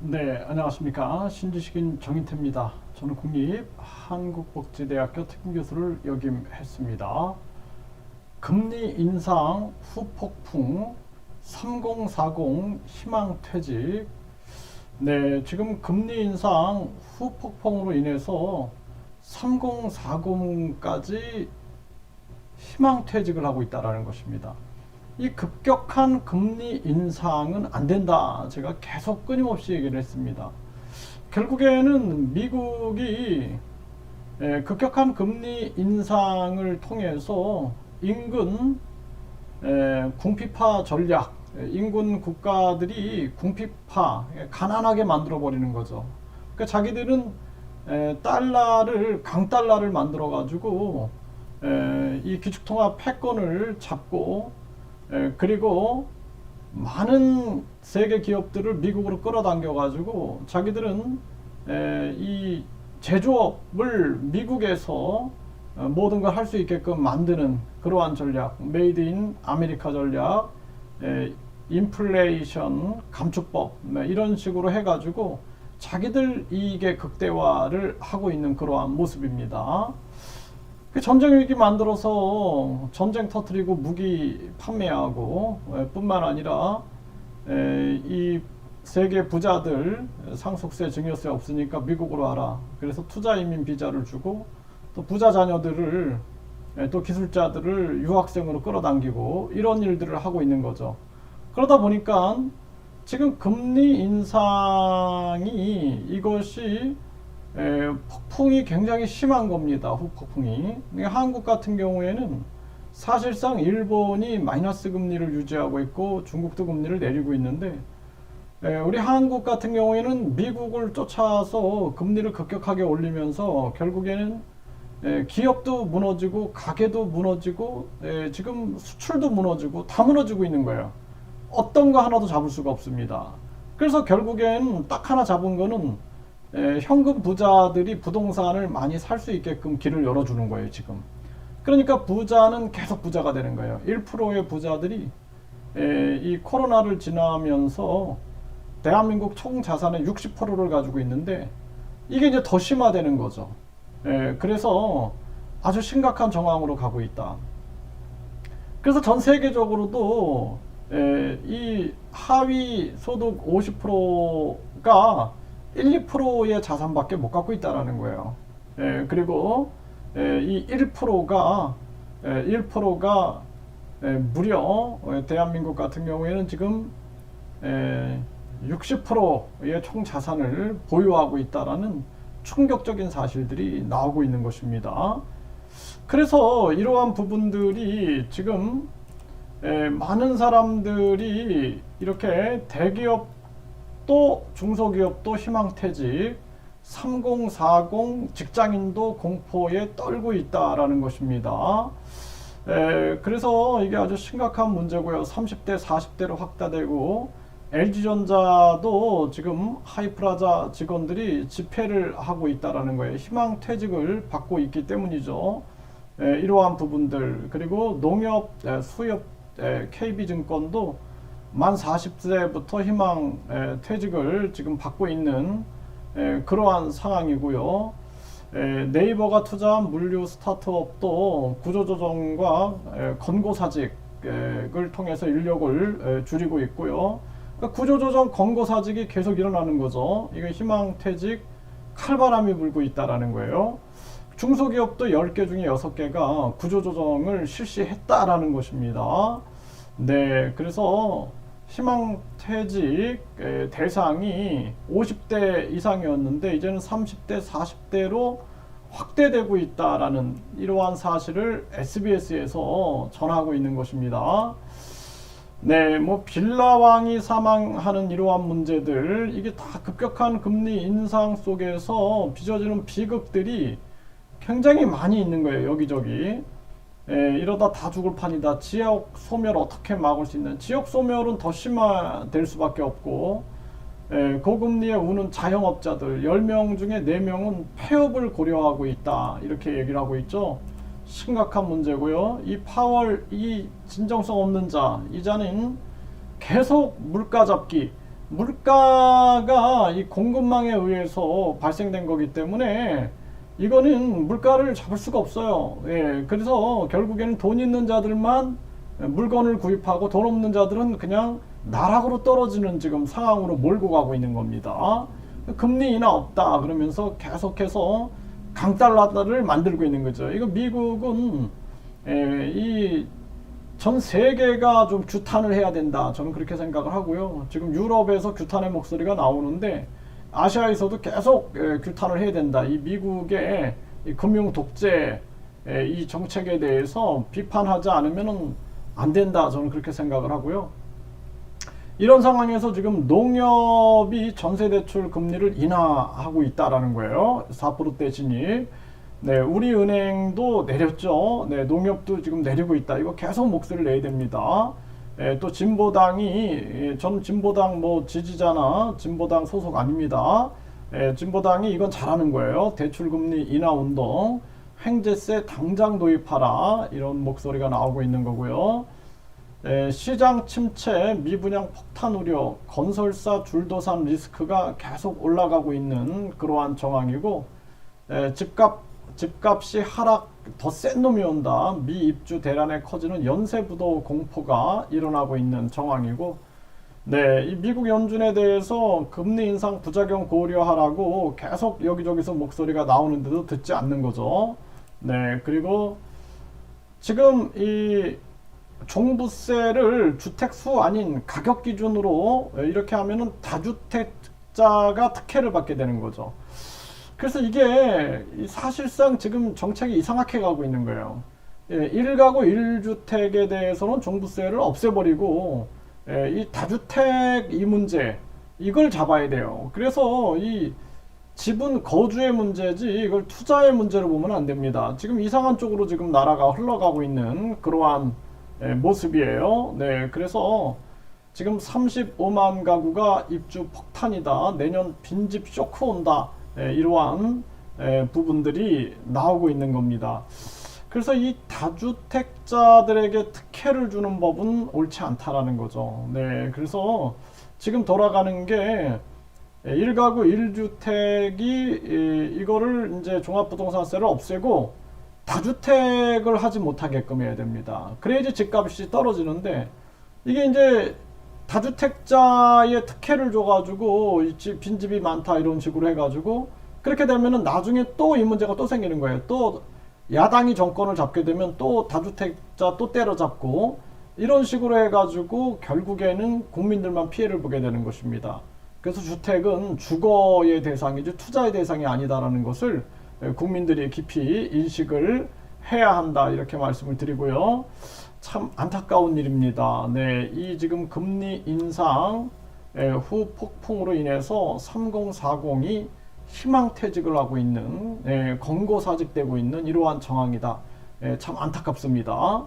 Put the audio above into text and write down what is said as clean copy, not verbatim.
네, 안녕하십니까. 신지식인 정인태입니다. 저는 국립한국복지대학교 특임교수를 역임했습니다. 금리 인상 후폭풍, 3040 희망퇴직. 네, 지금 금리 인상 후폭풍으로 인해서 3040까지 희망퇴직을 하고 있다는 것입니다. 이 급격한 금리 인상은 안 된다. 제가 계속 끊임없이 얘기를 했습니다. 결국에는 미국이 급격한 금리 인상을 통해서 인근 궁핍화 전략, 인근 국가들이 궁핍화, 가난하게 만들어 버리는 거죠. 그러니까 자기들은 달러를 강달러를 만들어 가지고 이 기축통화 패권을 잡고 그리고 많은 세계 기업들을 미국으로 끌어당겨 가지고 자기들은 이 제조업을 미국에서 모든 걸 할 수 있게끔 만드는 그러한 전략, 메이드 인 아메리카 전략, 인플레이션 감축법 이런 식으로 해가지고 자기들 이익의 극대화를 하고 있는 그러한 모습입니다. 전쟁 위기 만들어서 전쟁 터뜨리고 무기 판매하고 뿐만 아니라 이 세계 부자들 상속세 증여세 없으니까 미국으로 와라. 그래서 투자 이민 비자를 주고 또 부자 자녀들을 또 기술자들을 유학생으로 끌어당기고 이런 일들을 하고 있는 거죠. 그러다 보니까 지금 금리 인상이 이것이 폭풍이 굉장히 심한 겁니다. 후폭풍이. 한국 같은 경우에는 사실상 일본이 마이너스 금리를 유지하고 있고 중국도 금리를 내리고 있는데 우리 한국 같은 경우에는 미국을 쫓아서 금리를 급격하게 올리면서 결국에는 기업도 무너지고 가게도 무너지고 지금 수출도 무너지고 다 무너지고 있는 거예요. 어떤 거 하나도 잡을 수가 없습니다. 그래서 결국엔 딱 하나 잡은 거는 현금 부자들이 부동산을 많이 살 수 있게끔 길을 열어주는 거예요, 지금. 그러니까 부자는 계속 부자가 되는 거예요. 1%의 부자들이 이 코로나를 지나면서 대한민국 총 자산의 60%를 가지고 있는데 이게 이제 더 심화되는 거죠. 그래서 아주 심각한 정황으로 가고 있다. 그래서 전 세계적으로도 이 하위 소득 50%가 1, 2%의 자산밖에 못 갖고 있다는 거예요. 그리고 이 1%가 무려 대한민국 같은 경우에는 지금 60%의 총 자산을 보유하고 있다라는 충격적인 사실들이 나오고 있는 것입니다. 그래서 이러한 부분들이 지금 많은 사람들이 이렇게 대기업 또 중소기업도 희망퇴직, 3040 직장인도 공포에 떨고 있다라는 것입니다. 그래서 이게 아주 심각한 문제고요. 30대, 40대로 확대되고 LG전자도 지금 하이프라자 직원들이 집회를 하고 있다라는 거예요. 희망퇴직을 받고 있기 때문이죠. 이러한 부분들 그리고 농협, 수협, KB증권도 만 40세부터 희망 퇴직을 지금 받고 있는 그러한 상황이고요. 네이버가 투자한 물류 스타트업도 구조조정과 권고사직을 통해서 인력을 줄이고 있고요. 그러니까 구조조정, 권고사직이 계속 일어나는 거죠. 이게 희망퇴직 칼바람이 불고 있다라는 거예요. 중소기업도 10개 중에 6개가 구조조정을 실시했다라는 것입니다. 네, 그래서 희망퇴직 대상이 50대 이상이었는데 이제는 30대, 40대로 확대되고 있다라는 이러한 사실을 SBS에서 전하고 있는 것입니다. 네, 뭐 빌라왕이 사망하는 이러한 문제들 이게 다 급격한 금리 인상 속에서 빚어지는 비극들이 굉장히 많이 있는 거예요, 여기저기. 이러다 다 죽을 판이다. 지역 소멸 어떻게 막을 수 있는? 지역 소멸은 더 심화될 수밖에 없고 고금리에 우는 자영업자들 10명 중에 4명은 폐업을 고려하고 있다. 이렇게 얘기를 하고 있죠. 심각한 문제고요. 이 파월, 이 진정성 없는 자, 이 자는 계속 물가 잡기, 물가가 이 공급망에 의해서 발생된 거기 때문에 이거는 물가를 잡을 수가 없어요. 예, 그래서 결국에는 돈 있는 자들만 물건을 구입하고 돈 없는 자들은 그냥 나락으로 떨어지는 지금 상황으로 몰고 가고 있는 겁니다. 금리 인하 없다 그러면서 계속해서 강달러를 만들고 있는 거죠. 이거 미국은 이 전 세계가 좀 규탄을 해야 된다. 저는 그렇게 생각을 하고요. 지금 유럽에서 규탄의 목소리가 나오는데 아시아에서도 계속 규탄을 해야 된다. 이 미국의 이 금융 독재 이 정책에 대해서 비판하지 않으면 안 된다. 저는 그렇게 생각을 하고요. 이런 상황에서 지금 농협이 전세대출 금리를 인하하고 있다라는 거예요. 4%대 진입. 네, 우리은행도 내렸죠. 네, 농협도 지금 내리고 있다. 이거 계속 목소리를 내야 됩니다. 또 진보당이, 저는 진보당 뭐 지지자나 진보당 소속 아닙니다. 진보당이 이건 잘하는 거예요. 대출금리 인하 운동, 횡재세 당장 도입하라. 이런 목소리가 나오고 있는 거고요. 시장 침체, 미분양 폭탄 우려, 건설사 줄도산 리스크가 계속 올라가고 있는 그러한 정황이고, 집값이 하락 더 센 놈이 온다. 미 입주 대란에 커지는 연쇄부도 공포가 일어나고 있는 정황이고, 네, 이 미국 연준에 대해서 금리 인상 부작용 고려하라고 계속 여기저기서 목소리가 나오는데도 듣지 않는 거죠. 네, 그리고 지금 이 종부세를 주택수 아닌 가격 기준으로 이렇게 하면은 다주택자가 특혜를 받게 되는 거죠. 그래서 이게 사실상 지금 정책이 이상하게 가고 있는 거예요. 1가구 1주택에 대해서는 종부세를 없애버리고 이 다주택 이 문제 이걸 잡아야 돼요. 그래서 이 집은 거주의 문제지 이걸 투자의 문제로 보면 안 됩니다. 지금 이상한 쪽으로 지금 나라가 흘러가고 있는 그러한 모습이에요. 네, 그래서 지금 35만 가구가 입주 폭탄이다. 내년 빈집 쇼크 온다. 이러한 부분들이 나오고 있는 겁니다. 그래서 이 다주택자들에게 특혜를 주는 법은 옳지 않다라는 거죠. 네, 그래서 지금 돌아가는 게 1가구 1주택이 이거를 이제 종합부동산세를 없애고 다주택을 하지 못하게끔 해야 됩니다. 그래야지 집값이 떨어지는데 이게 이제 다주택자의 특혜를 줘가지고 빈집이 많다 이런 식으로 해가지고 그렇게 되면은 나중에 또 이 문제가 또 생기는 거예요. 또 야당이 정권을 잡게 되면 또 다주택자 또 때려잡고 이런 식으로 해가지고 결국에는 국민들만 피해를 보게 되는 것입니다. 그래서 주택은 주거의 대상이지 투자의 대상이 아니다라는 것을 국민들이 깊이 인식을 해야 한다 이렇게 말씀을 드리고요. 참 안타까운 일입니다. 네, 이 지금 금리 인상 후 폭풍으로 인해서 3040이 희망퇴직을 하고 있는 권고사직되고 있는 이러한 정황이다. 참 안타깝습니다.